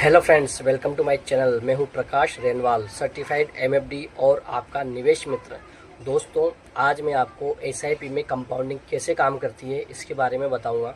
Hello friends, welcome to my channel. मैं हूं प्रकाश renewal, certified MFD और आपका निवेश मित्र। दोस्तों, आज मैं आपको एसआईपी में कंपाउंडिंग कैसे काम करती है इसके बारे में बताऊंगा।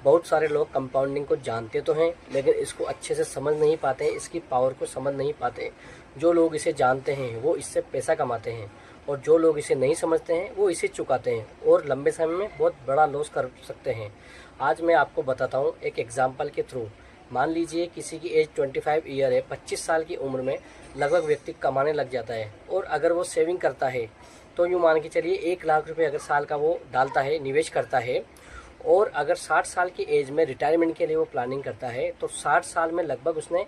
बहुत सारे लोग कंपाउंडिंग को जानते तो हैं, लेकिन इसको अच्छे से समझ नहीं पाते हैं, इसकी पावर को समझ नहीं पाते। जो लोग इसे जानते हैं वो इससे पैसा कमाते हैं, और जो लोग इसे नहीं समझते हैं वो इसे चुकाते हैं और लंबे समय में बहुत बड़ा लॉस कर सकते हैं। आज मैं आपको बताता हूँ एक एग्जाम्पल के थ्रू। मान लीजिए किसी की एज 25 ईयर है, 25 साल की उम्र में लगभग व्यक्ति कमाने लग जाता है, और अगर वो सेविंग करता है तो यूँ मान के चलिए 1 लाख रुपए अगर साल का वो डालता है, निवेश करता है, और अगर 60 साल की एज में रिटायरमेंट के लिए वो प्लानिंग करता है तो 60 साल में लगभग उसने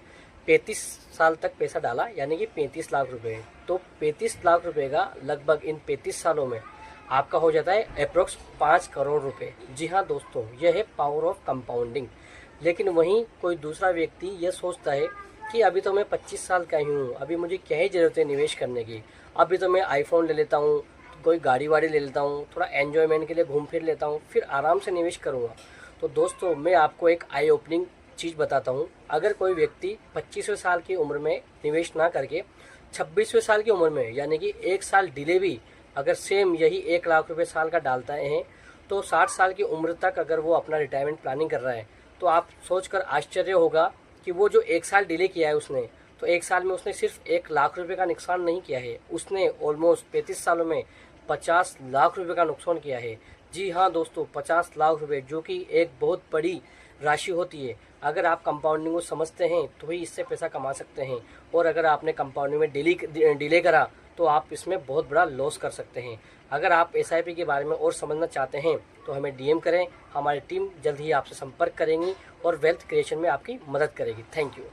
35 साल तक पैसा डाला, यानी कि 35 लाख रुपए। तो 35 लाख रुपए का लगभग इन 35 सालों में आपका हो जाता है अप्रोक्स 5 करोड़ रुपए। जी हाँ दोस्तों, यह है पावर ऑफ कंपाउंडिंग। लेकिन वहीं कोई दूसरा व्यक्ति यह सोचता है कि अभी तो मैं 25 साल का ही हूँ, अभी मुझे क्या ही ज़रूरत है निवेश करने की, अभी तो मैं आईफोन ले लेता हूँ, कोई गाड़ी वाड़ी ले लेता हूँ, थोड़ा एन्जॉयमेंट के लिए घूम फिर लेता हूँ, फिर आराम से निवेश करूँगा। तो दोस्तों, मैं आपको एक आई ओपनिंग चीज़ बताता हूँ। अगर कोई व्यक्ति 25वें साल की उम्र में निवेश ना करके 26वें साल की उम्र में, यानी कि 1 साल डिले भी, अगर सेम यही 1 लाख रुपए साल का डालता है, तो 60 साल की उम्र तक अगर वो अपना रिटायरमेंट प्लानिंग कर रहा है, तो आप सोचकर आश्चर्य होगा कि वो जो 1 साल डिले किया है उसने, तो 1 साल में उसने सिर्फ 1 लाख रुपए का नुकसान नहीं किया है, उसने ऑलमोस्ट 35 सालों में 50 लाख रुपए का नुकसान किया है। जी हाँ दोस्तों, 50 लाख रुपए, जो कि एक बहुत बड़ी राशि होती है। अगर आप कंपाउंडिंग को समझते हैं तो ही इससे पैसा कमा सकते हैं, और अगर आपने कंपाउंडिंग में डिले करा तो आप इसमें बहुत बड़ा लॉस कर सकते हैं। अगर आप एसआईपी के बारे में और समझना चाहते हैं तो हमें डीएम करें, हमारी टीम जल्द ही आपसे संपर्क करेंगी और वेल्थ क्रिएशन में आपकी मदद करेगी। Thank you.